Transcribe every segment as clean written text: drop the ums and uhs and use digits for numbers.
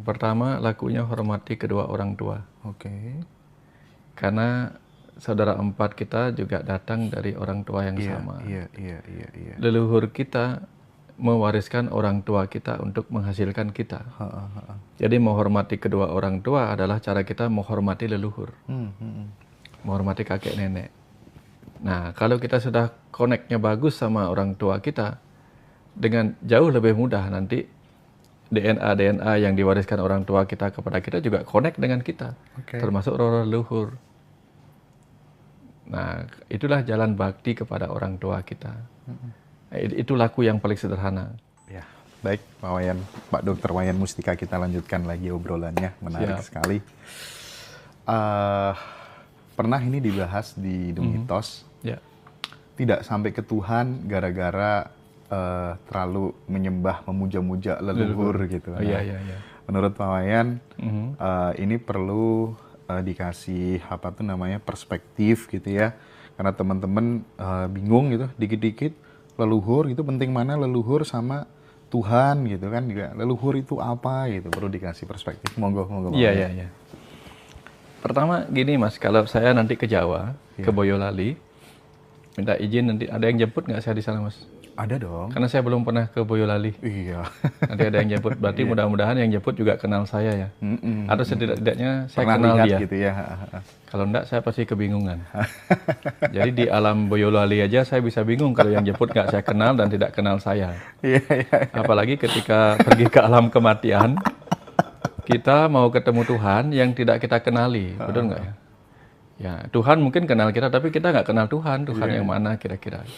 Pertama, lakunya hormati kedua orang tua. Oke. Karena saudara empat kita juga datang dari orang tua yang Iya, sama. iya, iya, iya, iya. Leluhur kita mewariskan orang tua kita untuk menghasilkan kita. Jadi menghormati kedua orang tua adalah cara kita menghormati leluhur. Menghormati kakek nenek. Nah, kalau kita sudah connect-nya bagus sama orang tua kita, dengan jauh lebih mudah nanti DNA yang diwariskan orang tua kita kepada kita juga connect dengan kita, termasuk roh leluhur. Nah, itulah jalan bakti kepada orang tua kita. Itu laku yang paling sederhana. Ya, baik Pak Wayan, Pak Dr. Wayan Mustika, kita lanjutkan lagi obrolannya, menarik sekali. Pernah ini dibahas di The Mitos, tidak sampai ke Tuhan gara-gara terlalu menyembah, memuja-muja leluhur gitu. Iya. Menurut Pak Wayan, ini perlu dikasih perspektif gitu ya, karena teman-teman bingung gitu, dikit-dikit leluhur itu penting mana leluhur sama Tuhan gitu kan, juga leluhur itu apa gitu, perlu dikasih perspektif. Monggo. Iya. Pertama gini Mas, kalau saya nanti ke Jawa, ke Boyolali, minta izin nanti ada yang jemput nggak saya di sana Mas? Ada dong. Karena saya belum pernah ke Boyolali. Iya. Nanti ada yang jemput, berarti mudah-mudahan yang jemput juga kenal saya ya. Atau setidak-tidaknya saya pernah kenal lihat dia. Gitu ya. Kalau enggak saya pasti kebingungan. Jadi di alam Boyolali aja saya bisa bingung kalau yang jemput nggak saya kenal dan tidak kenal saya. Iya. Apalagi ketika pergi ke alam kematian, kita mau ketemu Tuhan yang tidak kita kenali, betul nggak ya? Ya, Tuhan mungkin kenal kita, tapi kita nggak kenal Tuhan yang mana kira-kira.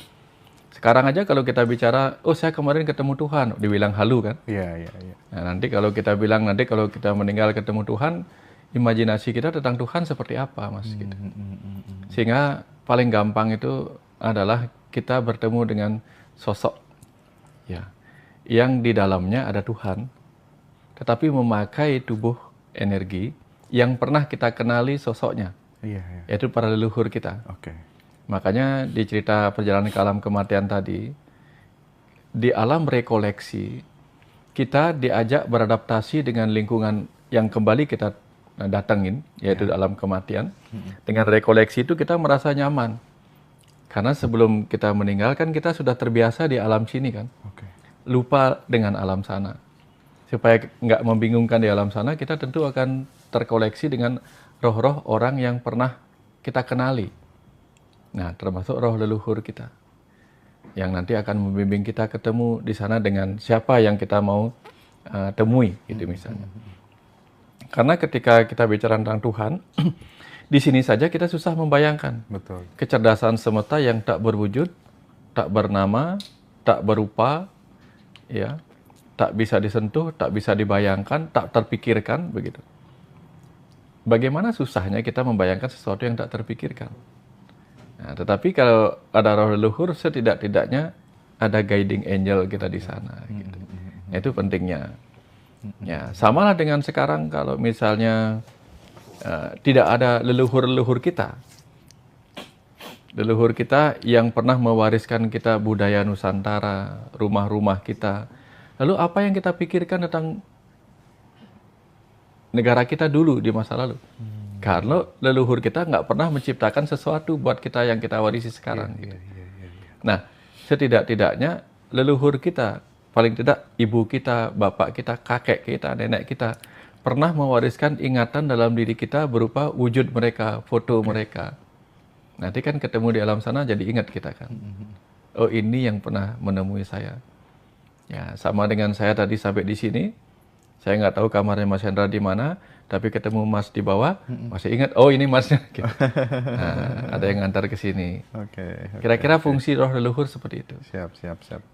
Sekarang aja kalau kita bicara, oh saya kemarin ketemu Tuhan, dibilang halu kan? Iya. Nah, nanti kalau kita bilang, nanti kalau kita meninggal ketemu Tuhan, imajinasi kita tentang Tuhan seperti apa, Mas? Gitu. Sehingga paling gampang itu adalah kita bertemu dengan sosok ya, yang di dalamnya ada Tuhan, tetapi memakai tubuh energi yang pernah kita kenali sosoknya, yaitu para leluhur kita. Makanya di cerita perjalanan ke alam kematian tadi, di alam rekoleksi, kita diajak beradaptasi dengan lingkungan yang kembali kita datengin, yaitu alam kematian. Dengan rekoleksi itu kita merasa nyaman. Karena sebelum kita meninggal kan kita sudah terbiasa di alam sini kan. Lupa dengan alam sana. Supaya nggak membingungkan di alam sana, kita tentu akan terkoleksi dengan roh-roh orang yang pernah kita kenali. Nah, termasuk roh leluhur kita. Yang nanti akan membimbing kita ketemu di sana dengan siapa yang kita mau temui, gitu misalnya. Karena ketika kita bicara tentang Tuhan, di sini saja kita susah membayangkan. Betul. Kecerdasan semesta yang tak berwujud, tak bernama, tak berupa, ya, tak bisa disentuh, tak bisa dibayangkan, tak terpikirkan, begitu. Bagaimana susahnya kita membayangkan sesuatu yang tak terpikirkan. Nah, tetapi kalau ada roh leluhur, setidak-tidaknya ada guiding angel kita di sana. Gitu. Itu pentingnya. Ya, samalah dengan sekarang kalau misalnya tidak ada leluhur-leluhur kita. Leluhur kita yang pernah mewariskan kita budaya Nusantara, rumah-rumah kita. Lalu apa yang kita pikirkan tentang negara kita dulu di masa lalu? Karena leluhur kita nggak pernah menciptakan sesuatu buat kita yang kita warisi sekarang. Gitu. Nah, setidak-tidaknya leluhur kita, paling tidak ibu kita, bapak kita, kakek kita, nenek kita, pernah mewariskan ingatan dalam diri kita berupa wujud mereka, foto mereka. Nanti kan ketemu di alam sana jadi ingat kita kan. Oh, ini yang pernah menemui saya. Ya, sama dengan saya tadi sampai di sini, saya nggak tahu kamarnya Mas Hendra di mana, tapi ketemu Mas di bawah, masih ingat, oh ini Masnya. Gitu. Nah, ada yang ngantar ke sini. Kira-kira fungsi roh leluhur seperti itu. Siap.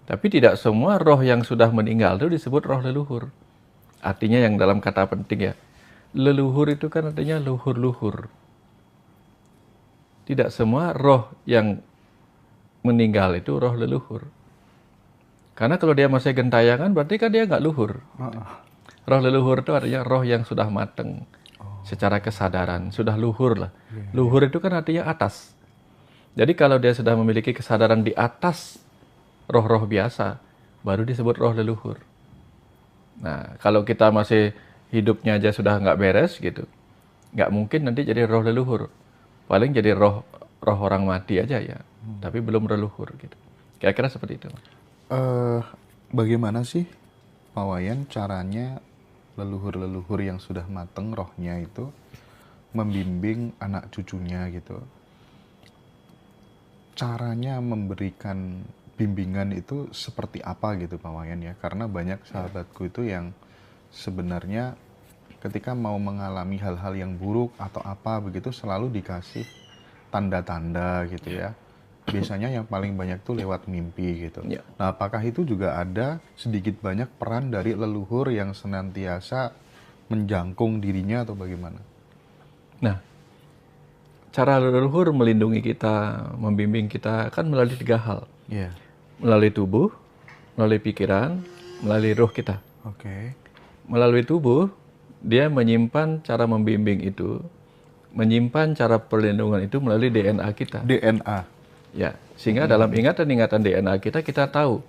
Tapi tidak semua roh yang sudah meninggal itu disebut roh leluhur. Artinya yang dalam kata penting ya, leluhur itu kan artinya luhur-luhur. Tidak semua roh yang meninggal itu roh leluhur. Karena kalau dia masih gentayangan, berarti kan dia nggak luhur. Roh leluhur itu artinya roh yang sudah mateng secara kesadaran, sudah luhur lah. Luhur itu kan artinya atas. Jadi kalau dia sudah memiliki kesadaran di atas roh-roh biasa, baru disebut roh leluhur. Nah, kalau kita masih hidupnya aja sudah nggak beres gitu, nggak mungkin nanti jadi roh leluhur. Paling jadi roh orang mati aja ya, tapi belum leluhur gitu. Kira-kira seperti itu. Bagaimana sih Pak Wayan caranya leluhur-leluhur yang sudah mateng rohnya itu membimbing anak cucunya gitu? Caranya memberikan bimbingan itu seperti apa gitu Pak Wayan ya? Karena banyak sahabatku itu yang sebenarnya ketika mau mengalami hal-hal yang buruk atau apa begitu selalu dikasih tanda-tanda gitu ya. Biasanya yang paling banyak tuh lewat mimpi gitu. Ya. Nah, apakah itu juga ada sedikit banyak peran dari leluhur yang senantiasa menjangkung dirinya atau bagaimana? Nah, cara leluhur melindungi kita, membimbing kita kan melalui 3 hal. Iya. Melalui tubuh, melalui pikiran, melalui roh kita. Oke. Melalui tubuh, dia menyimpan cara membimbing itu, menyimpan cara perlindungan itu melalui DNA kita. DNA. Ya, sehingga dalam ingatan-ingatan DNA kita tahu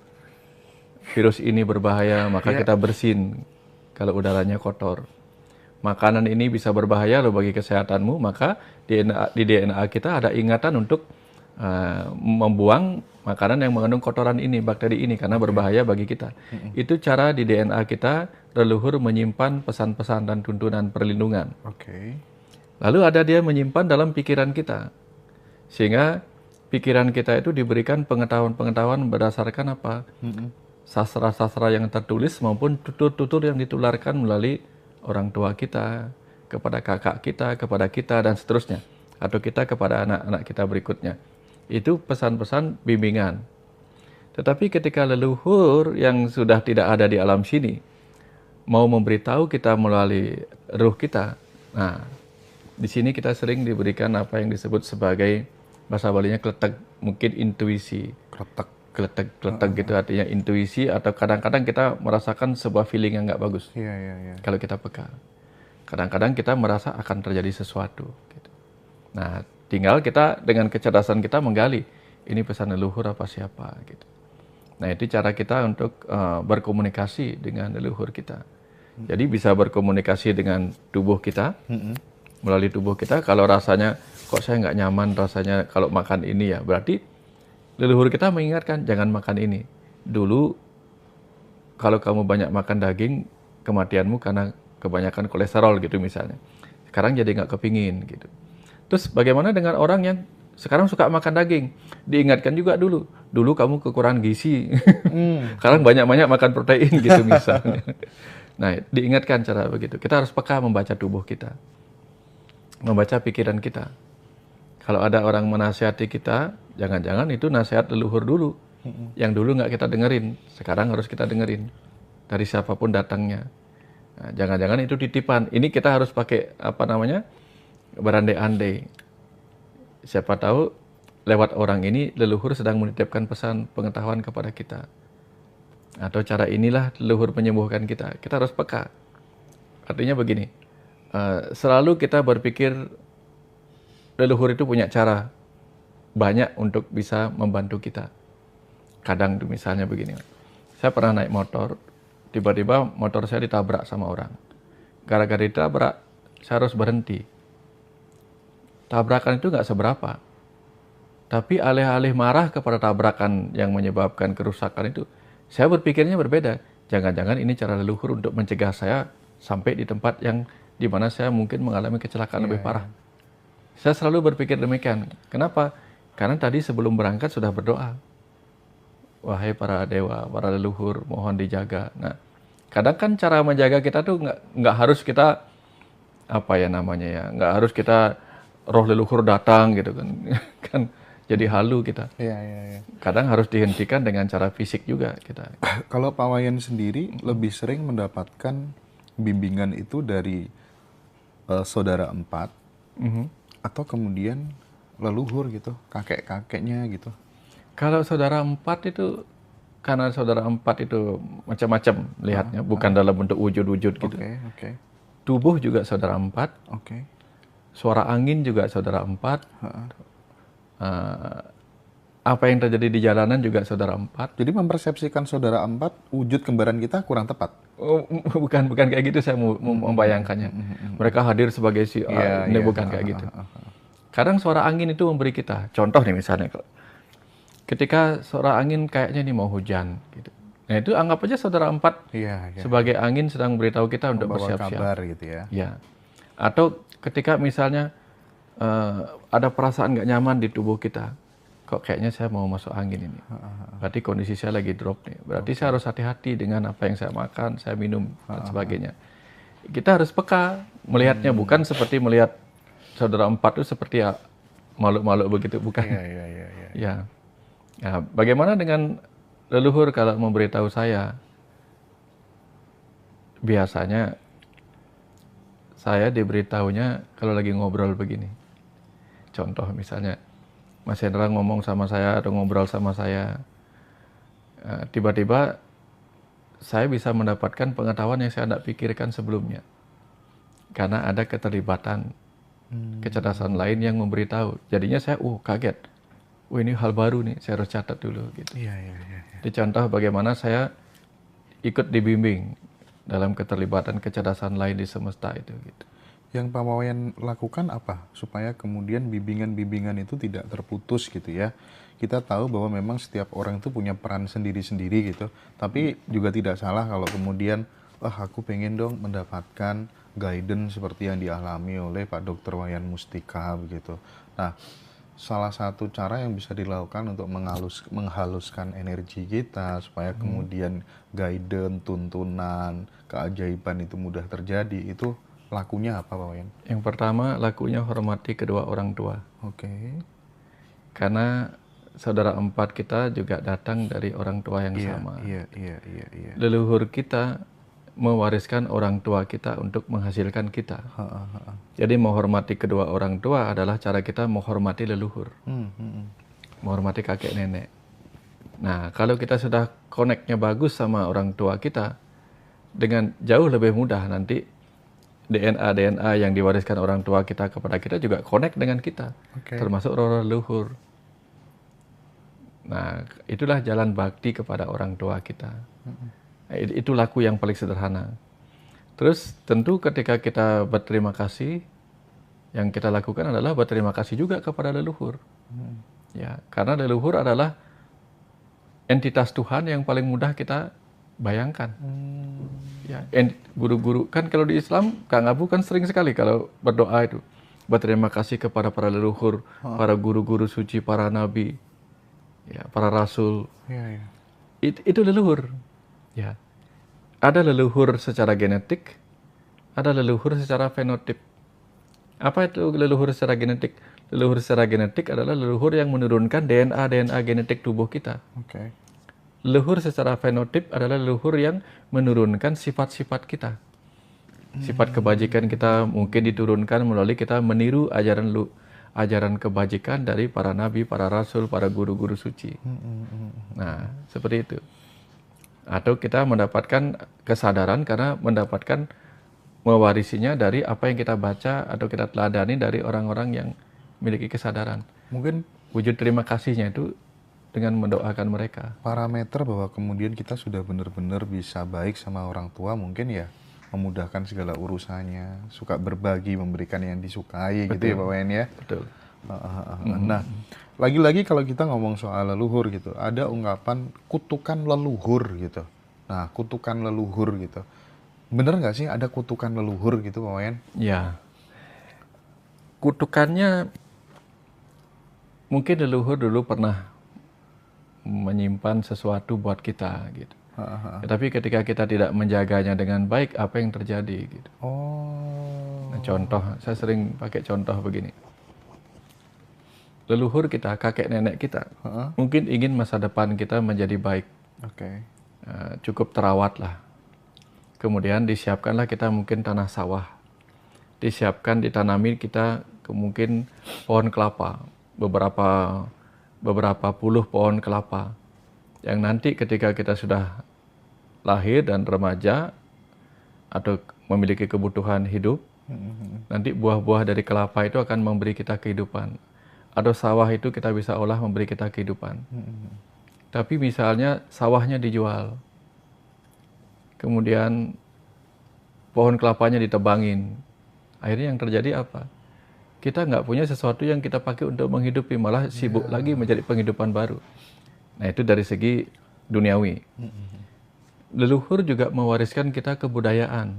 virus ini berbahaya, maka kita bersin kalau udaranya kotor. Makanan ini bisa berbahaya loh bagi kesehatanmu, maka di DNA kita ada ingatan untuk membuang makanan yang mengandung kotoran ini, bakteri ini, karena berbahaya bagi kita. Itu cara di DNA kita leluhur menyimpan pesan-pesan dan tuntunan perlindungan. Oke. Lalu ada dia menyimpan dalam pikiran kita, sehingga pikiran kita itu diberikan pengetahuan-pengetahuan berdasarkan apa? Sastra-sastra yang tertulis maupun tutur-tutur yang ditularkan melalui orang tua kita, kepada kakak kita, kepada kita, dan seterusnya. Atau kita kepada anak-anak kita berikutnya. Itu pesan-pesan bimbingan. Tetapi ketika leluhur yang sudah tidak ada di alam sini, mau memberitahu kita melalui ruh kita, nah, di sini kita sering diberikan apa yang disebut sebagai, bahasa Balinya kletek, mungkin intuisi. Kletek gitu artinya intuisi, atau kadang-kadang kita merasakan sebuah feeling yang nggak bagus. Iya. Kalau kita peka. Kadang-kadang kita merasa akan terjadi sesuatu. Gitu. Nah, tinggal kita dengan kecerdasan kita menggali, ini pesan leluhur apa siapa gitu. Nah, itu cara kita untuk berkomunikasi dengan leluhur kita. Jadi bisa berkomunikasi dengan tubuh kita, melalui tubuh kita. Kalau rasanya, kok saya nggak nyaman rasanya kalau makan ini ya, berarti leluhur kita mengingatkan, jangan makan ini. Dulu, kalau kamu banyak makan daging, kematianmu karena kebanyakan kolesterol gitu misalnya. Sekarang jadi nggak kepingin gitu. Terus bagaimana dengan orang yang sekarang suka makan daging? Diingatkan juga dulu. Dulu kamu kekurangan gizi. Sekarang banyak-banyak makan protein gitu misalnya. Nah, diingatkan cara begitu. Kita harus peka membaca tubuh kita. Membaca pikiran kita. Kalau ada orang menasihati kita, jangan-jangan itu nasihat leluhur dulu. Yang dulu nggak kita dengerin, sekarang harus kita dengerin. Dari siapapun datangnya. Nah, jangan-jangan itu titipan. Ini kita harus pakai, berandai-andai. Siapa tahu, lewat orang ini, leluhur sedang menitipkan pesan pengetahuan kepada kita. Atau cara inilah leluhur menyembuhkan kita. Kita harus peka. Artinya begini, selalu kita berpikir, leluhur itu punya cara banyak untuk bisa membantu kita. Kadang misalnya begini, saya pernah naik motor, tiba-tiba motor saya ditabrak sama orang. Gara-gara ditabrak, saya harus berhenti. Tabrakan itu nggak seberapa. Tapi alih-alih marah kepada tabrakan yang menyebabkan kerusakan itu, saya berpikirnya berbeda. Jangan-jangan ini cara leluhur untuk mencegah saya sampai di tempat yang di mana saya mungkin mengalami kecelakaan lebih parah. Saya selalu berpikir demikian. Kenapa? Karena tadi sebelum berangkat sudah berdoa. Wahai para dewa, para leluhur, mohon dijaga. Nah, kadang kan cara menjaga kita tuh nggak harus kita, nggak harus kita roh leluhur datang gitu kan. Kan jadi halu kita. Iya. Kadang harus dihentikan dengan cara fisik juga kita. Kalau Pak Wayan sendiri lebih sering mendapatkan bimbingan itu dari saudara empat, atau kemudian leluhur gitu, kakek-kakeknya gitu? Kalau saudara empat itu, karena saudara empat itu macam-macam lihatnya, bukan dalam bentuk wujud-wujud gitu. Oke. Tubuh juga saudara empat. Suara angin juga saudara empat. apa yang terjadi di jalanan juga saudara empat. Jadi mempersepsikan saudara empat wujud kembaran kita kurang tepat. Oh, bukan kayak gitu saya mau membayangkannya. Mereka hadir sebagai si A, ini bukan kayak gitu. Kadang suara angin itu memberi kita contoh nih misalnya, ketika suara angin kayaknya nih mau hujan gitu. Nah itu anggap aja saudara empat sebagai angin sedang beritahu kita untuk bersiap-siap. Kabar gitu ya. Ya. Atau ketika misalnya ada perasaan nggak nyaman di tubuh kita, kok kayaknya saya mau masuk angin ini. Berarti kondisi saya lagi drop nih. Berarti saya harus hati-hati dengan apa yang saya makan, saya minum dan sebagainya. Kita harus peka melihatnya, bukan seperti melihat saudara empat itu seperti ya makhluk-makhluk begitu, bukan. Ya. Ya, bagaimana dengan leluhur kalau memberitahu saya? Biasanya saya diberitahunya kalau lagi ngobrol begini. Contoh misalnya, Mas Hendra ngomong sama saya atau ngobrol sama saya, tiba-tiba saya bisa mendapatkan pengetahuan yang saya tidak pikirkan sebelumnya. Karena ada keterlibatan kecerdasan lain yang memberitahu. Jadinya saya kaget. Ini hal baru nih, saya harus catat dulu gitu. Itu contoh bagaimana saya ikut dibimbing dalam keterlibatan kecerdasan lain di semesta itu gitu. Yang Pak Wayan lakukan apa supaya kemudian bimbingan-bimbingan itu tidak terputus gitu ya? Kita tahu bahwa memang setiap orang itu punya peran sendiri-sendiri gitu. Tapi juga tidak salah kalau kemudian, aku pengen dong mendapatkan guidance seperti yang dialami oleh Pak Dr. Wayan Mustika begitu. Nah, salah satu cara yang bisa dilakukan untuk menghaluskan energi kita supaya kemudian guidance, tuntunan, keajaiban itu mudah terjadi, itu lakunya apa Pak Wayan? Yang pertama, lakunya hormati kedua orang tua. Karena saudara empat kita juga datang dari orang tua yang sama. Leluhur kita mewariskan orang tua kita untuk menghasilkan kita. Jadi menghormati kedua orang tua adalah cara kita menghormati leluhur. Menghormati kakek nenek. Nah, kalau kita sudah connect-nya bagus sama orang tua kita, dengan jauh lebih mudah nanti DNA yang diwariskan orang tua kita kepada kita juga connect dengan kita. Termasuk roh leluhur. Nah, itulah jalan bakti kepada orang tua kita. Itu laku yang paling sederhana. Terus tentu ketika kita berterima kasih, yang kita lakukan adalah berterima kasih juga kepada leluhur. Ya, karena leluhur adalah entitas Tuhan yang paling mudah kita bayangkan. Ya, guru-guru kan kalau di Islam Kang Abu kan sering sekali kalau berdoa itu berterima kasih kepada para leluhur, para guru-guru suci, para nabi, ya, para rasul. Itu leluhur. Ya. Ada leluhur secara genetik, ada leluhur secara fenotip. Apa itu leluhur secara genetik? Leluhur secara genetik adalah leluhur yang menurunkan DNA genetik tubuh kita. Leluhur secara fenotip adalah leluhur yang menurunkan sifat-sifat kita. Sifat kebajikan kita mungkin diturunkan melalui kita meniru ajaran kebajikan dari para nabi, para rasul, para guru-guru suci. Nah, seperti itu. Atau kita mendapatkan kesadaran karena mendapatkan mewarisinya dari apa yang kita baca atau kita teladani dari orang-orang yang memiliki kesadaran. Mungkin wujud terima kasihnya itu dengan mendoakan mereka. Parameter bahwa kemudian kita sudah benar-benar bisa baik sama orang tua mungkin ya memudahkan segala urusannya, suka berbagi, memberikan yang disukai. Betul. Gitu ya Pak Wayan ya. Betul. Nah, lagi-lagi kalau kita ngomong soal leluhur gitu, ada ungkapan kutukan leluhur gitu. Nah, kutukan leluhur gitu. Bener nggak sih ada kutukan leluhur gitu Pak Wayan? Ya. Kutukannya mungkin leluhur dulu pernah menyimpan sesuatu buat kita gitu. Tetapi ketika kita tidak menjaganya dengan baik, apa yang terjadi gitu. Nah, contoh, saya sering pakai contoh begini. Leluhur kita, kakek nenek kita, mungkin ingin masa depan kita menjadi baik. Cukup terawat lah. Kemudian disiapkanlah kita mungkin tanah sawah. Disiapkan, ditanami kita mungkin pohon kelapa. Beberapa puluh pohon kelapa. Yang nanti ketika kita sudah lahir dan remaja atau memiliki kebutuhan hidup, nanti buah-buah dari kelapa itu akan memberi kita kehidupan. atau sawah itu kita bisa olah memberi kita kehidupan. Tapi misalnya sawahnya dijual, kemudian pohon kelapanya ditebangin, akhirnya yang terjadi apa? Kita nggak punya sesuatu yang kita pakai untuk menghidupi, malah sibuk lagi mencari penghidupan baru. Nah itu dari segi duniawi. Leluhur juga mewariskan kita kebudayaan.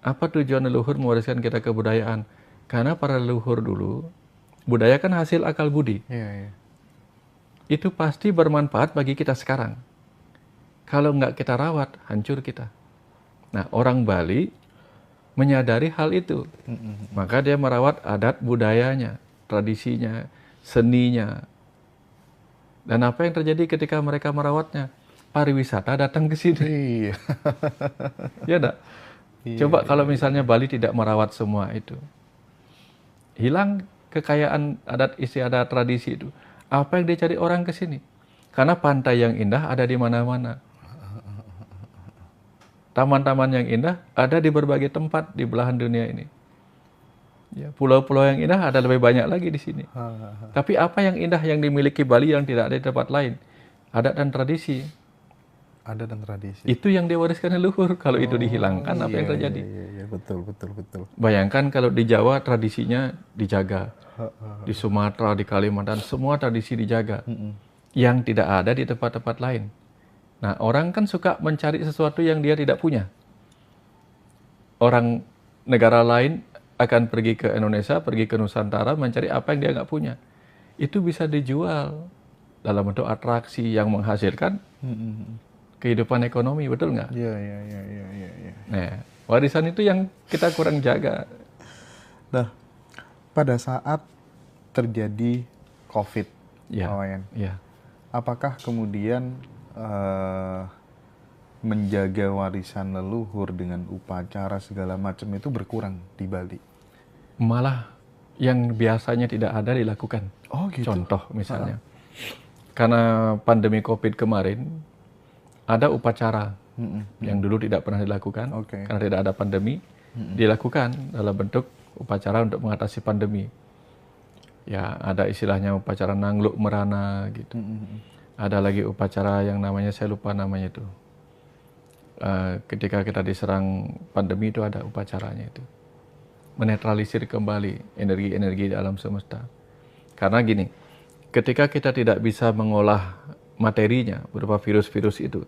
Apa tujuan leluhur mewariskan kita kebudayaan? Karena para leluhur dulu, budaya kan hasil akal budi. Itu pasti bermanfaat bagi kita sekarang. Kalau nggak kita rawat, hancur kita. Nah, orang Bali menyadari hal itu. Maka dia merawat adat budayanya, tradisinya, seninya. Dan apa yang terjadi ketika mereka merawatnya? Pariwisata datang ke sini. Ya enggak? Coba kalau misalnya Bali tidak merawat semua itu. Hilang kekayaan adat istiadat tradisi itu. Apa yang dicari orang ke sini? Karena pantai yang indah ada di mana-mana. Taman-taman yang indah ada di berbagai tempat di belahan dunia ini. Ya, pulau-pulau yang indah ada lebih banyak lagi di sini. Tapi apa yang indah yang dimiliki Bali yang tidak ada di tempat lain? Adat dan tradisi. Adat dan tradisi. Itu yang diwariskan leluhur. Kalau itu dihilangkan, apa yang terjadi? Iya, betul. Bayangkan kalau di Jawa tradisinya dijaga. Di Sumatera, di Kalimantan, semua tradisi dijaga. Yang tidak ada di tempat-tempat lain. Nah, orang kan suka mencari sesuatu yang dia tidak punya. Orang negara lain akan pergi ke Indonesia, pergi ke Nusantara, mencari apa yang dia nggak punya. Itu bisa dijual dalam bentuk atraksi yang menghasilkan kehidupan ekonomi, betul nggak? Iya. Nah, warisan itu yang kita kurang jaga. Nah, pada saat terjadi COVID, Pak Wayan, apakah kemudian menjaga warisan leluhur dengan upacara segala macam itu berkurang di Bali? Malah yang biasanya tidak ada dilakukan. Oh gitu. Contoh misalnya, karena pandemi COVID kemarin, ada upacara yang dulu tidak pernah dilakukan, karena tidak ada pandemi, dilakukan dalam bentuk upacara untuk mengatasi pandemi. Ya, ada istilahnya upacara nangluk merana gitu. Ada lagi upacara yang namanya, saya lupa namanya itu. Ketika kita diserang pandemi itu ada upacaranya itu. Menetralisir kembali energi-energi di alam semesta. Karena gini, ketika kita tidak bisa mengolah materinya berupa virus-virus itu,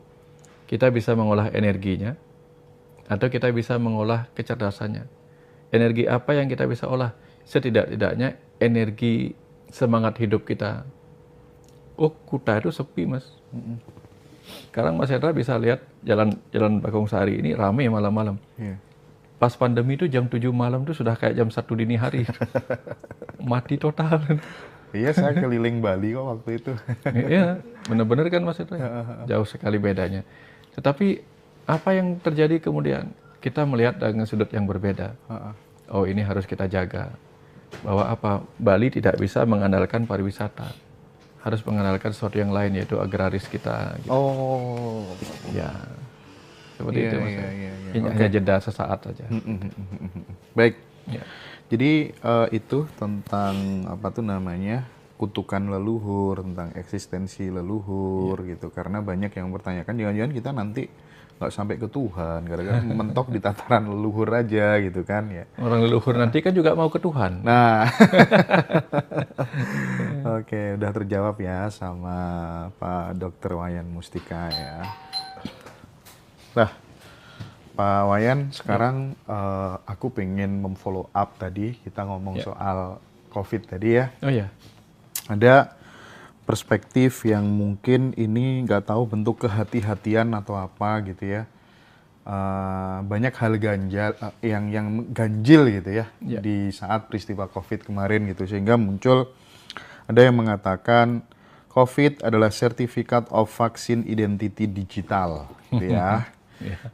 kita bisa mengolah energinya, atau kita bisa mengolah kecerdasannya. Energi apa yang kita bisa olah? Setidak-tidaknya energi semangat hidup kita. Oh, Kuta itu sepi, Mas. Sekarang Mas Hendra bisa lihat jalan Bagong Sari ini ramai malam-malam. Pas pandemi itu jam 7 malam itu sudah kayak jam 1 dini hari. Mati total. Iya, saya keliling Bali kok waktu itu. Iya, benar-benar kan Mas Hendra? Jauh sekali bedanya. Tetapi apa yang terjadi kemudian? Kita melihat dengan sudut yang berbeda. Oh, ini harus kita jaga. Bahwa apa? Bali tidak bisa mengandalkan pariwisata. Harus mengandalkan sesuatu yang lain, yaitu agraris kita. Gitu. Oh. Ya. Seperti itu, Mas. Ini hanya jeda sesaat saja. Baik. Jadi itu tentang apa tuh namanya, kutukan leluhur, tentang eksistensi leluhur gitu. Karena banyak yang bertanyakan, jangan-jangan kita nanti nggak sampai ke Tuhan, gara-gara mentok di tataran leluhur aja gitu kan ya. Orang leluhur nanti kan juga mau ke Tuhan. Nah, oke, udah terjawab ya sama Pak Dr. Wayan Mustika ya. Nah, Pak Wayan, sekarang aku pengen memfollow up tadi, kita ngomong soal COVID tadi ya. Oh ya. Ada perspektif yang mungkin ini nggak tahu bentuk kehati-hatian atau apa gitu ya. Banyak hal ganjil yang ganjil gitu ya di saat peristiwa COVID kemarin gitu, sehingga muncul ada yang mengatakan COVID adalah Certificate of Vaccine Identity Digital gitu ya.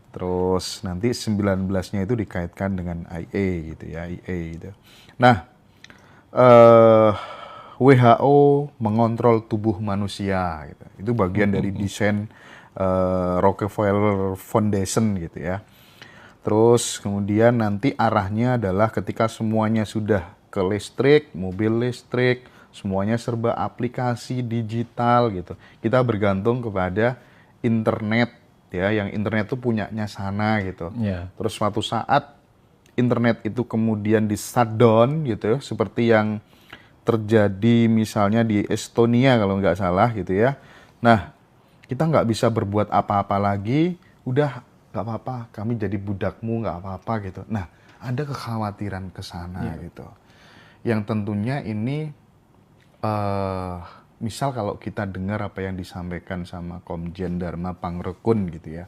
Terus nanti 19-nya itu dikaitkan dengan IA gitu ya, IA gitu. Nah, WHO mengontrol tubuh manusia gitu. Itu bagian dari desain Rockefeller Foundation gitu ya. Terus kemudian nanti arahnya adalah ketika semuanya sudah ke listrik, mobil listrik, semuanya serba aplikasi digital gitu. Kita bergantung kepada internet ya, yang internet itu punyanya sana gitu. Ya. Terus suatu saat internet itu kemudian di shutdown gitu ya, seperti yang terjadi misalnya di Estonia kalau nggak salah gitu ya. Nah, kita nggak bisa berbuat apa-apa lagi, udah nggak apa-apa, kami jadi budakmu nggak apa-apa gitu. Nah, ada kekhawatiran ke sana gitu. Yang tentunya ini, misal kalau kita dengar apa yang disampaikan sama Komjen Dharma Pangrekun gitu ya,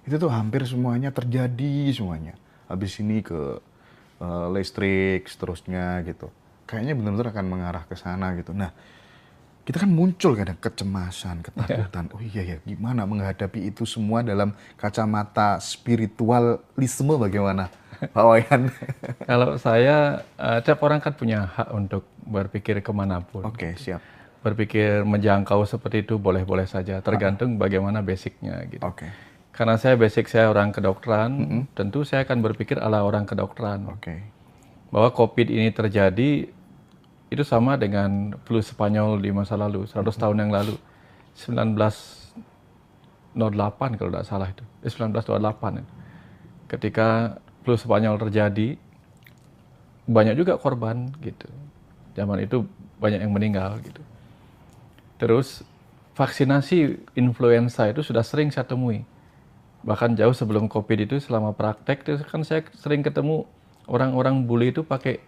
itu tuh hampir semuanya terjadi semuanya. Habis ini ke listrik, seterusnya gitu. Kayaknya benar-benar akan mengarah ke sana gitu. Nah, kita kan muncul kadang kecemasan, ketakutan. Oh iya ya, gimana menghadapi itu semua dalam kacamata spiritualisme bagaimana, Pak Wayan? Kalau saya, tiap orang kan punya hak untuk berpikir kemanapun. Oke, siap. Berpikir menjangkau seperti itu boleh-boleh saja, tergantung bagaimana basicnya gitu. Oke. Karena saya basic saya orang kedokteran, tentu saya akan berpikir ala orang kedokteran. Oke. Bahwa COVID ini terjadi itu sama dengan flu Spanyol di masa lalu, 100 tahun yang lalu, 1908 kalau tidak salah itu, 1928. Ketika flu Spanyol terjadi, banyak juga korban gitu. Zaman itu banyak yang meninggal gitu. Terus vaksinasi influenza itu sudah sering saya temui. Bahkan jauh sebelum COVID itu, selama praktek itu kan saya sering ketemu orang-orang bule itu pakai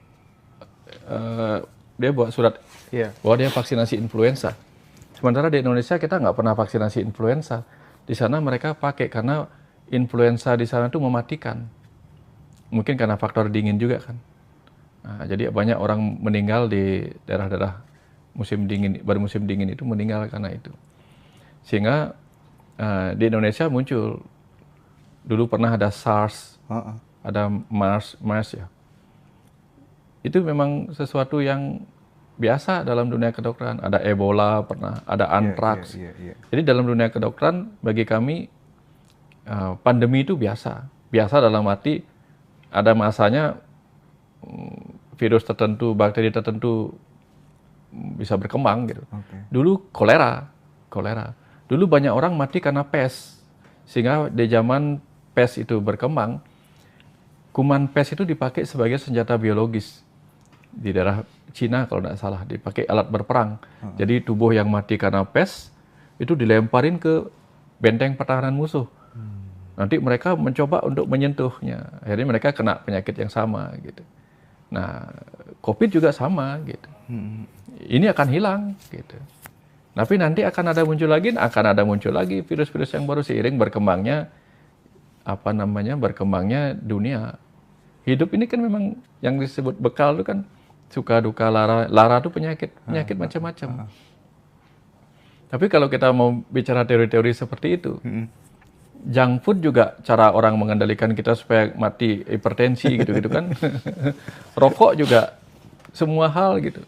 dia buat surat bahwa dia vaksinasi influenza. Sementara di Indonesia kita nggak pernah vaksinasi influenza. Di sana mereka pakai karena influenza di sana itu mematikan. Mungkin karena faktor dingin juga kan. Nah, jadi banyak orang meninggal di daerah-daerah musim dingin, baru musim dingin itu meninggal karena itu. Sehingga di Indonesia muncul. Dulu pernah ada SARS, ada MERS ya. Itu memang sesuatu yang biasa dalam dunia kedokteran. Ada Ebola pernah, ada antraks. Jadi dalam dunia kedokteran bagi kami pandemi itu biasa. Biasa dalam arti ada masanya virus tertentu, bakteri tertentu bisa berkembang gitu. Dulu kolera. Dulu banyak orang mati karena pes. Sehingga di zaman pes itu berkembang, kuman pes itu dipakai sebagai senjata biologis. Di daerah Cina kalau tidak salah, dipakai alat berperang. Jadi tubuh yang mati karena pes, itu dilemparin ke benteng pertahanan musuh. Nanti mereka mencoba untuk menyentuhnya. Akhirnya mereka kena penyakit yang sama gitu. Nah, COVID juga sama gitu. Ini akan hilang gitu. Tapi nanti akan ada muncul lagi virus-virus yang baru seiring berkembangnya berkembangnya dunia. Hidup ini kan memang yang disebut bekal itu kan suka duka lara. Lara itu penyakit macam-macam. Tapi kalau kita mau bicara teori-teori seperti itu, junk food juga cara orang mengendalikan kita supaya mati hipertensi gitu-gitu kan. Rokok juga semua hal gitu.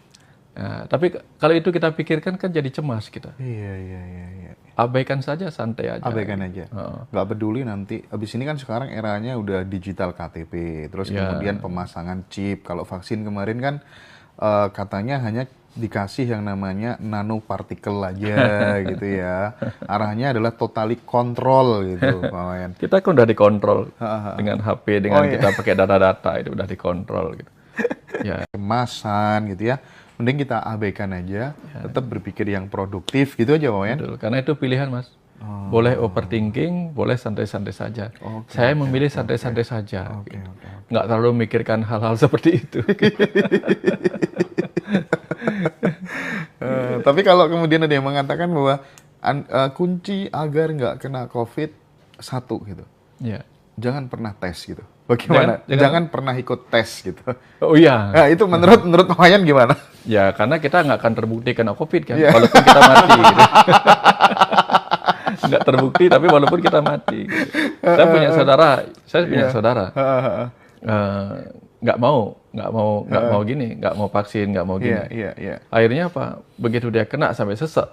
Nah, tapi kalau itu kita pikirkan kan jadi cemas kita. Iya. Abaikan saja, santai aja. Abaikan aja. Nggak peduli nanti. Abis ini kan sekarang eranya udah digital KTP. Terus kemudian pemasangan chip. Kalau vaksin kemarin kan katanya hanya dikasih yang namanya nanopartikel aja gitu ya. Arahnya adalah totally control gitu, Pak Wayan. Kita kan udah dikontrol dengan HP, dengan kita pakai data-data itu udah dikontrol gitu. Ya. Kemasan gitu ya. Mending kita abaikan aja, tetap berpikir yang produktif gitu aja, Pak Wayan. Betul, karena itu pilihan, Mas. Boleh overthinking, boleh santai-santai saja. Saya memilih santai-santai saja. Nggak terlalu memikirkan hal-hal seperti itu. Tapi kalau kemudian ada yang mengatakan bahwa kunci agar nggak kena COVID satu gitu, jangan pernah tes gitu. Bagaimana? Jangan pernah ikut tes gitu. Oh iya. Nah, itu menurut Pak Wayan gimana? Ya karena kita nggak akan terbukti kena COVID kan, walaupun kita mati. Gitu. Nggak terbukti tapi walaupun kita mati. Gitu. Saya punya saudara. Nggak mau gini, nggak mau vaksin, nggak mau gini. Akhirnya apa? Begitu dia kena sampai sesek,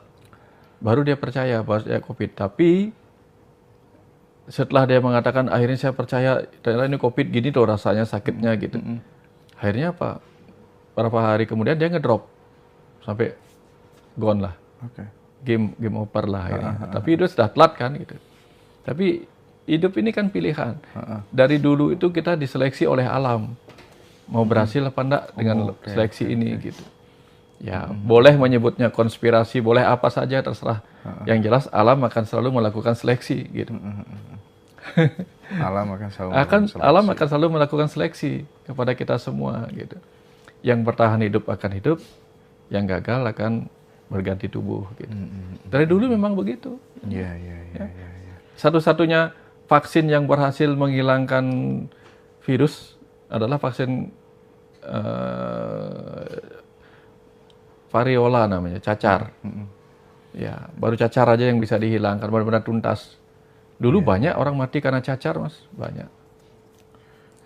baru dia percaya bahwa dia COVID. Tapi setelah dia mengatakan akhirnya saya percaya ternyata ini COVID gini tuh rasanya sakitnya gitu. Akhirnya apa? berapa hari kemudian dia ngedrop sampai gone lah. Oke. Game over lah akhirnya. Tapi itu sudah telat kan gitu. Tapi hidup ini kan pilihan. Dari dulu itu kita diseleksi oleh alam. Mau berhasil apa enggak dengan seleksi ini gitu. Ya, boleh menyebutnya konspirasi, boleh apa saja terserah. Yang jelas alam akan selalu melakukan seleksi gitu. Alam akan selalu melakukan seleksi. Alam akan selalu melakukan seleksi kepada kita semua gitu. Yang bertahan hidup akan hidup, yang gagal akan berganti tubuh gitu. Dari dulu memang begitu. Iya. Satu-satunya vaksin yang berhasil menghilangkan virus adalah vaksin variola namanya, cacar. Ya, baru cacar aja yang bisa dihilangkan, benar-benar tuntas. Dulu banyak orang mati karena cacar, Mas, banyak.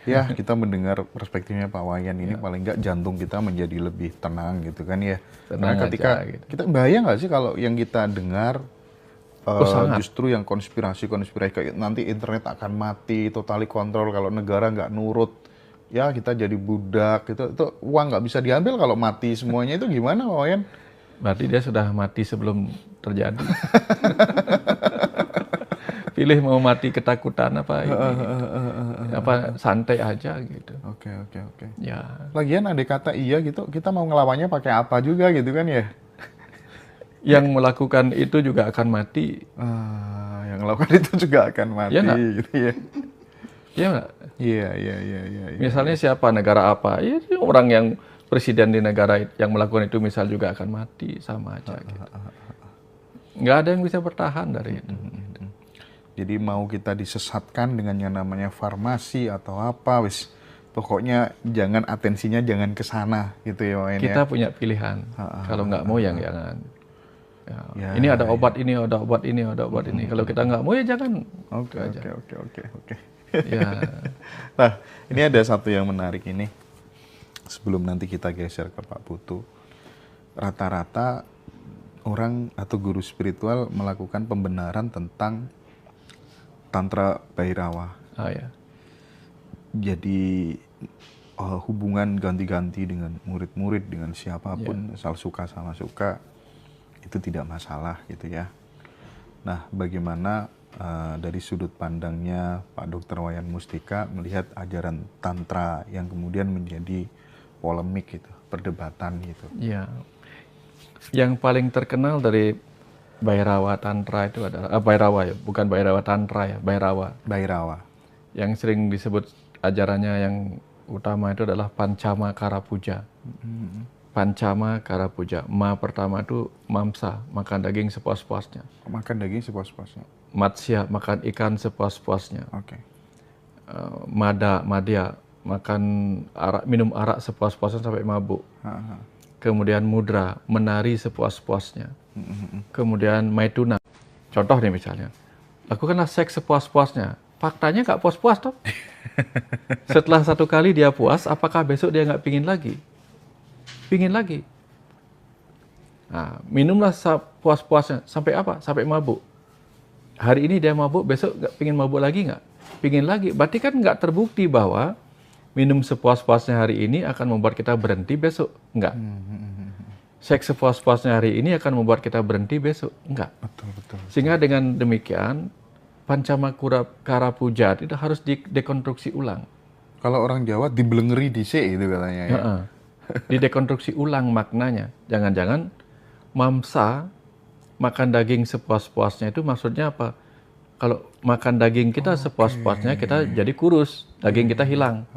Ya, kita mendengar perspektifnya Pak Wayan ini paling nggak jantung kita menjadi lebih tenang gitu kan ya. Tenang Karena ketika aja, gitu. kita bahaya nggak sih kalau yang kita dengar justru yang konspirasi kayak nanti internet akan mati, totally kontrol kalau negara nggak nurut, ya kita jadi budak itu uang nggak bisa diambil kalau mati semuanya, itu gimana Pak Wayan? Berarti dia sudah mati sebelum terjadi. Pilih mau mati ketakutan apa ini, apa santai aja gitu. Oke. Ya. Lagian andai kata iya gitu, kita mau ngelawannya pakai apa juga gitu kan ya? Yang melakukan itu juga akan mati. Yang melakukan itu juga akan mati gitu ya. Iya nggak? Iya. Misalnya siapa, negara apa? Ya orang yang presiden di negara yang melakukan itu misal juga akan mati, sama aja gitu. Nggak ada yang bisa bertahan dari itu. Jadi mau kita disesatkan dengan yang namanya farmasi atau apa, wis pokoknya jangan atensinya jangan ke sana gitu ya Wayan. Kita punya pilihan. Kalau nggak mau ya jangan. Ini ada obat ini, ada obat ini, ada obat ini. Kalau kita nggak mau ya jangan. Oke. Ya. Nah, ini ada satu yang menarik ini. Sebelum nanti kita geser ke Pak Putu, rata-rata orang atau guru spiritual melakukan pembenaran tentang Tantra Bhairawa. Ya. Jadi hubungan ganti-ganti dengan murid-murid, dengan siapapun, asal suka sama suka, itu tidak masalah gitu ya. Nah, bagaimana dari sudut pandangnya Pak Dr. Wayan Mustika melihat ajaran Tantra yang kemudian menjadi polemik gitu, perdebatan gitu? Ya. Yang paling terkenal dari Bhairawa Tantra itu adalah Bhairawa ya, bukan Bhairawa Tantra ya, Bhairawa. Yang sering disebut ajarannya yang utama itu adalah Pancama Kara Puja. Pancama Kara Puja. Ma pertama itu mamsa, makan daging sepuas-puasnya. Makan daging sepuas-puasnya. Matsya, makan ikan sepuas-puasnya. Oke. Madya, makan minum arak sepuas-puasnya sampai mabuk. Kemudian mudra, menari sepuas-puasnya. Kemudian maituna, contoh nih misalnya, lakukanlah seks sepuas-puasnya. Faktanya nggak puas-puas toh. Setelah satu kali dia puas, apakah besok dia nggak pingin lagi? Pingin lagi. Nah, minumlah puas-puasnya sampai apa? Sampai mabuk. Hari ini dia mabuk, besok nggak pingin mabuk lagi nggak? Pingin lagi. Berarti kan nggak terbukti bahwa minum sepuas-puasnya hari ini akan membuat kita berhenti besok. Enggak. Seks sepuas-puasnya hari ini akan membuat kita berhenti besok. Enggak. Betul. Sehingga dengan demikian, Pancama Kara Puja itu harus didekonstruksi ulang. Kalau orang Jawa dibelengeri dhisik itu katanya ya. Didekonstruksi ulang maknanya. Jangan-jangan mamsa, makan daging sepuas-puasnya itu maksudnya apa? Kalau makan daging kita sepuas-puasnya, kita jadi kurus. Daging kita hilang.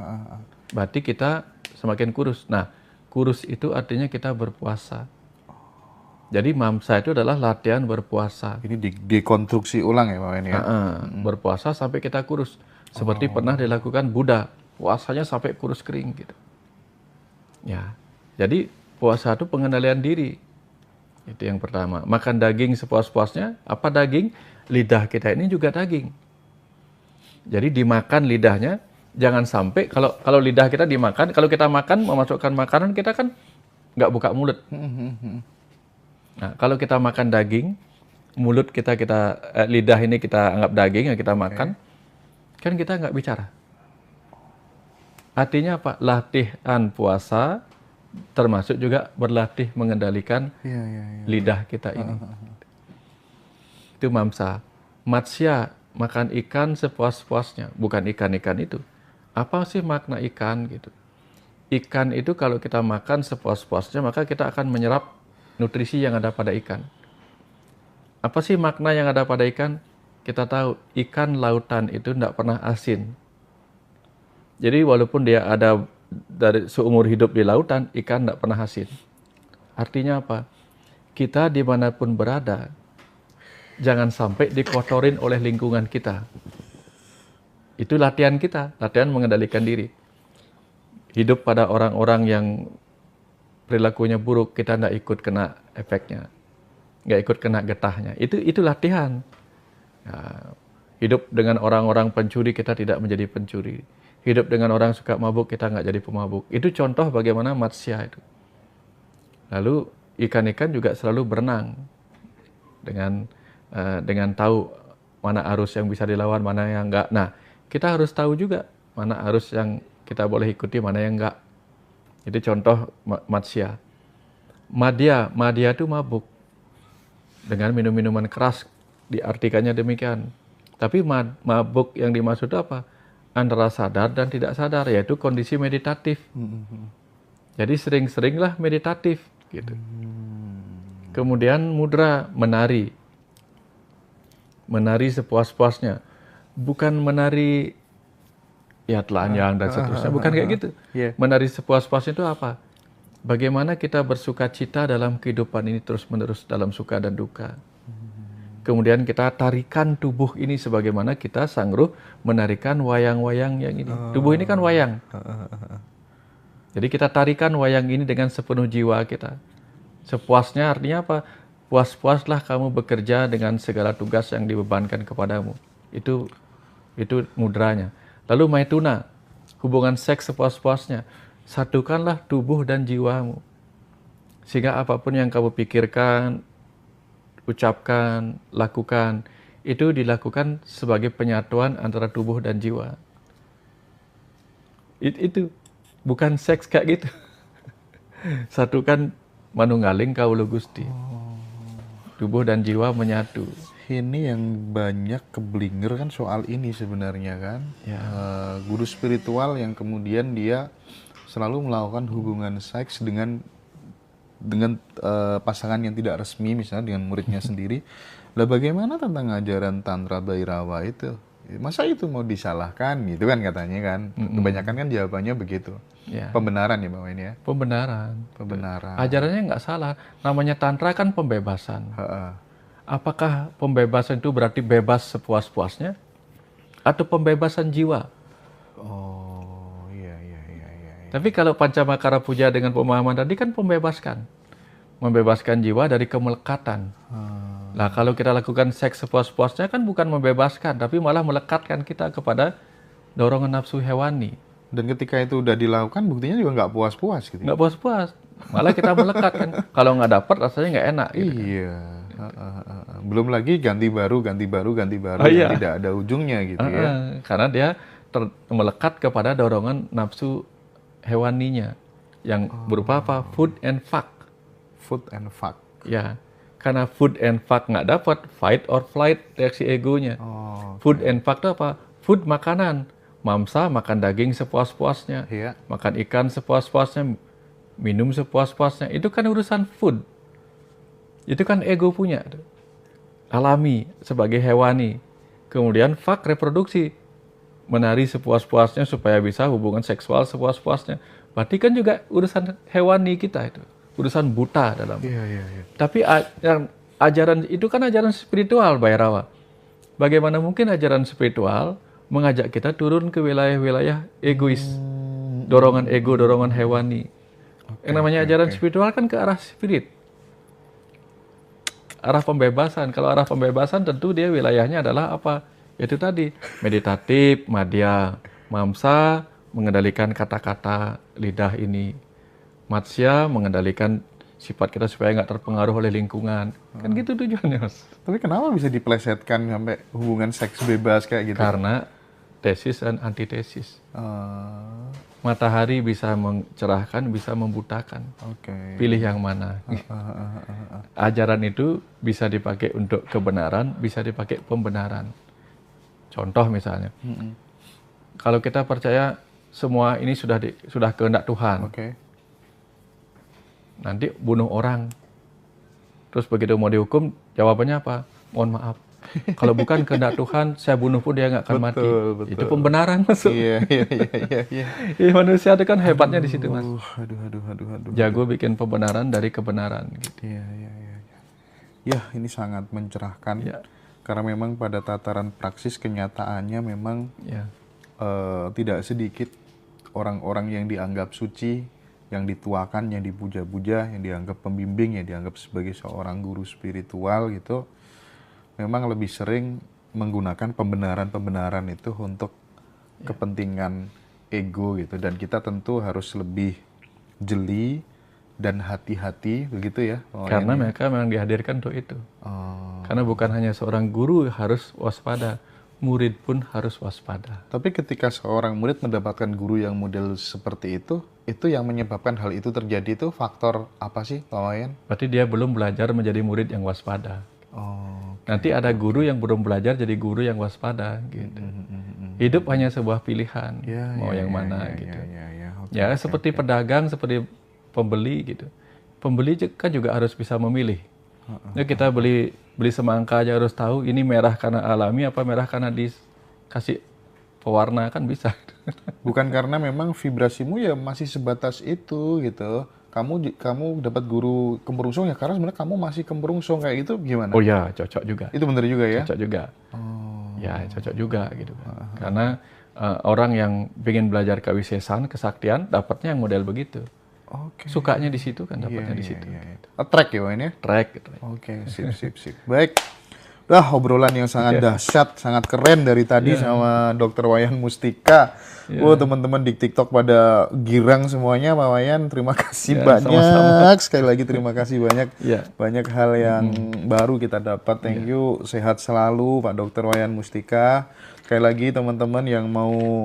Berarti kita semakin kurus. Nah, kurus itu artinya kita berpuasa. Jadi mamsa itu adalah latihan berpuasa. Ini dikonstruksi ulang ya Pak Wayan ya? Berpuasa sampai kita kurus. Seperti pernah dilakukan Buddha. Puasanya sampai kurus kering gitu. Ya, jadi puasa itu pengendalian diri. Itu yang pertama. Makan daging sepuas-puasnya. Apa daging? Lidah kita ini juga daging. Jadi dimakan lidahnya. Jangan sampai kalau lidah kita dimakan, kalau kita makan memasukkan makanan kita kan nggak buka mulut. Nah, kalau kita makan daging, mulut kita lidah ini kita anggap daging yang kita makan, kan kita nggak bicara. Artinya apa? Latihan puasa termasuk juga berlatih mengendalikan lidah kita ini. Itu mamsa. Matsya, makan ikan sepuas-puasnya. Bukan ikan-ikan itu. Apa sih makna ikan gitu? Ikan itu kalau kita makan sepuas-puasnya, maka kita akan menyerap nutrisi yang ada pada ikan. Apa sih makna yang ada pada ikan? Kita tahu ikan lautan itu tidak pernah asin. Jadi walaupun dia ada dari seumur hidup di lautan, ikan tidak pernah asin. Artinya apa? Kita dimanapun berada, jangan sampai dikotorin oleh lingkungan kita. Itu latihan kita, latihan mengendalikan diri. Hidup pada orang-orang yang perilakunya buruk, kita tidak ikut kena efeknya, nggak ikut kena getahnya. Itu latihan. Nah, hidup dengan orang-orang pencuri, kita tidak menjadi pencuri. Hidup dengan orang suka mabuk, kita nggak jadi pemabuk. Itu contoh bagaimana matsya itu. Lalu ikan-ikan juga selalu berenang dengan tahu mana arus yang bisa dilawan, mana yang enggak. Nah, kita harus tahu juga mana arus yang kita boleh ikuti, mana yang enggak. Itu contoh matsya. Madya itu mabuk. Dengan minum-minuman keras, diartikannya demikian. Tapi mabuk yang dimaksud apa? Antara sadar dan tidak sadar, yaitu kondisi meditatif. Jadi sering-seringlah meditatif gitu. Kemudian mudra, menari sepuas-puasnya, bukan menari ya telanjang dan seterusnya, bukan kayak gitu. Menari sepuas-puasnya itu apa? Bagaimana kita bersuka cita dalam kehidupan ini terus-menerus dalam suka dan duka. Kemudian kita tarikan tubuh ini sebagaimana kita sanggup menarikan wayang-wayang yang ini. Tubuh ini kan wayang. Jadi kita tarikan wayang ini dengan sepenuh jiwa kita. Sepuasnya artinya apa? Puas-puaslah kamu bekerja dengan segala tugas yang dibebankan kepadamu. Itu mudranya. Lalu maituna, hubungan seks sepuas-puasnya. Satukanlah tubuh dan jiwamu. Sehingga apapun yang kamu pikirkan, ucapkan, lakukan, itu dilakukan sebagai penyatuan antara tubuh dan jiwa. Itu bukan seks kayak gitu. Satukan manunggaling kaula Gusti. Tubuh dan jiwa menyatu. Ini yang banyak keblinger kan soal ini sebenarnya kan. Guru spiritual yang kemudian dia selalu melakukan hubungan seks dengan pasangan yang tidak resmi, misalnya dengan muridnya sendiri. Lah bagaimana tentang ajaran Tantra Bhairava itu? Masa itu mau disalahkan gitu kan katanya kan? Kebanyakan kan jawabannya begitu. Pembenaran ya Bapak ini ya? Pembenaran. Ajarannya nggak salah. Namanya Tantra kan pembebasan. Apakah pembebasan itu berarti bebas sepuas-puasnya? Atau pembebasan jiwa? Tapi kalau Pancamakara Puja dengan pemahaman tadi kan membebaskan jiwa dari kemelekatan. Nah kalau kita lakukan seks sepuas-puasnya kan bukan membebaskan, tapi malah melekatkan kita kepada dorongan nafsu hewani. Dan ketika itu udah dilakukan, buktinya juga nggak puas-puas gitu. Nggak puas-puas, malah kita melekat kan. Kalau nggak dapat rasanya nggak enak. Gitu Belum lagi ganti baru, yang tidak ada ujungnya gitu ya. Karena dia melekat kepada dorongan nafsu hewaninya yang berupa apa? Food and fuck. Ya, karena food and fuck nggak dapat, fight or flight reaksi egonya. Food and fuck itu apa? Food makanan, mamsa makan daging sepuas-puasnya, makan ikan sepuas-puasnya, minum sepuas-puasnya. Itu kan urusan food. Itu kan ego punya, alami sebagai hewani. Kemudian fuck reproduksi. Menari sepuas-puasnya supaya bisa hubungan seksual sepuas-puasnya. Berarti kan juga urusan hewani kita itu. Urusan buta dalam. Tapi ajaran itu kan ajaran spiritual, Bhairava. Bagaimana mungkin ajaran spiritual mengajak kita turun ke wilayah-wilayah egois. Dorongan ego, dorongan hewani. Yang namanya ajaran spiritual kan ke arah spirit. Arah pembebasan. Kalau arah pembebasan tentu dia wilayahnya adalah apa? Itu tadi, meditatif, madya, mamsa, mengendalikan kata-kata lidah ini. Matsya, mengendalikan sifat kita supaya nggak terpengaruh oleh lingkungan. Kan gitu tujuannya, Mas. Tapi kenapa bisa diplesetkan sampai hubungan seks bebas kayak gitu? Karena tesis dan antitesis. Ah, Matahari bisa mencerahkan, bisa membutakan. Oke. Pilih yang mana. Ajaran itu bisa dipakai untuk kebenaran, bisa dipakai pembenaran. Contoh misalnya, kalau kita percaya semua ini sudah kehendak Tuhan, Oke. nanti bunuh orang. Terus begitu mau dihukum, jawabannya apa? Mohon maaf. Kalau bukan kehendak Tuhan, saya bunuh pun dia nggak akan mati. Betul. Itu pembenaran masuk. Iya. Manusia itu kan hebatnya di situ, Mas. Aduh. Jago bikin pembenaran dari kebenaran. Gitu. Iya. Ya, ini sangat mencerahkan. Ya. Karena memang pada tataran praksis kenyataannya memang Ya. tidak sedikit orang-orang yang dianggap suci, yang dituakan, yang dipuja-puja, yang dianggap pembimbing, yang dianggap sebagai seorang guru spiritual gitu, memang lebih sering menggunakan pembenaran-pembenaran itu untuk kepentingan ego gitu. Dan kita tentu harus lebih jeli dan hati-hati begitu ya. Karena mereka memang dihadirkan untuk itu. Oh. Karena bukan hanya seorang guru harus waspada, murid pun harus waspada. Tapi ketika seorang murid mendapatkan guru yang model seperti itu yang menyebabkan hal itu terjadi itu faktor apa sih, Pak Wayan? Berarti dia belum belajar menjadi murid yang waspada. Oh. Nanti ada guru yang belum belajar jadi guru yang waspada gitu. Hidup hanya sebuah pilihan, mau yang mana gitu. Ya, seperti pedagang, seperti pembeli gitu. Pembeli kan juga harus bisa memilih. Ya, kita beli semangka aja harus tahu ini merah karena alami apa merah karena dikasih pewarna, kan bisa. Bukan karena memang vibrasimu ya masih sebatas itu gitu. Kamu dapat guru kemurungsung ya karena sebenarnya kamu masih kemurungsung kayak gitu, gimana? Oh ya, cocok juga. Itu benar juga ya? Cocok juga. Oh. Ya, cocok juga gitu. Karena orang yang ingin belajar kewisesan, kesaktian, dapatnya yang model begitu. Oke. Sukanya di situ kan, dapatnya di situ. Track ya, Wayan ya? Track. Oke, sip. Baik. Wah, obrolan yang sangat dahsyat, sangat keren dari tadi sama Dr. Wayan Mustika. Teman-teman di TikTok pada girang semuanya, Pak Wayan. Terima kasih banyak. Sama-sama. Sekali lagi terima kasih banyak. Banyak hal yang baru kita dapat. Thank you. Sehat selalu, Pak Dr. Wayan Mustika. Sekali lagi teman-teman yang mau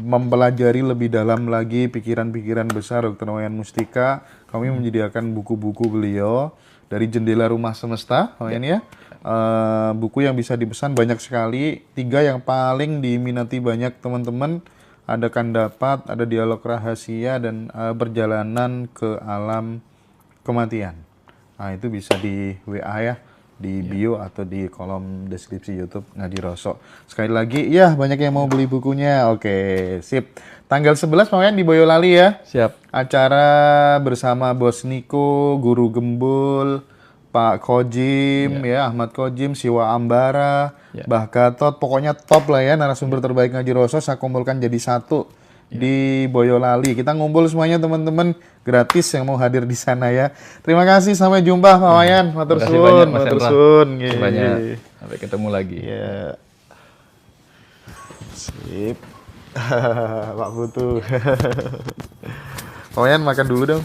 mempelajari lebih dalam lagi pikiran-pikiran besar Dr. Wayan Mustika, kami menyediakan buku-buku beliau dari Jendela Rumah Semesta, Wayan ya. Buku yang bisa dipesan banyak sekali. 3 yang paling diminati banyak teman-teman, ada Kan Dapat, ada Dialog Rahasia, dan Perjalanan ke Alam Kematian. Nah, itu bisa di WA ya, di bio atau di kolom deskripsi YouTube Ngadi Roso. Sekali lagi, banyak yang mau beli bukunya. Oke, sip. Tanggal 11 Pak Wayan di Boyolali ya. Siap. Acara bersama Bos Niko, Guru Gembul, Pak Kojim, Ahmad Kojim, Siwa Ambara, Mbah Gatot, pokoknya top lah ya, narasumber terbaik Ngadi Roso, saya kumpulkan jadi satu di Boyolali. Kita ngumpul semuanya teman-teman, gratis yang mau hadir di sana ya. Terima kasih, sampai jumpa Pak Wayan. Matur suwun, matur suwun. Sampai ketemu lagi. Sip. Pak Putu. Pak Wayan makan dulu dong.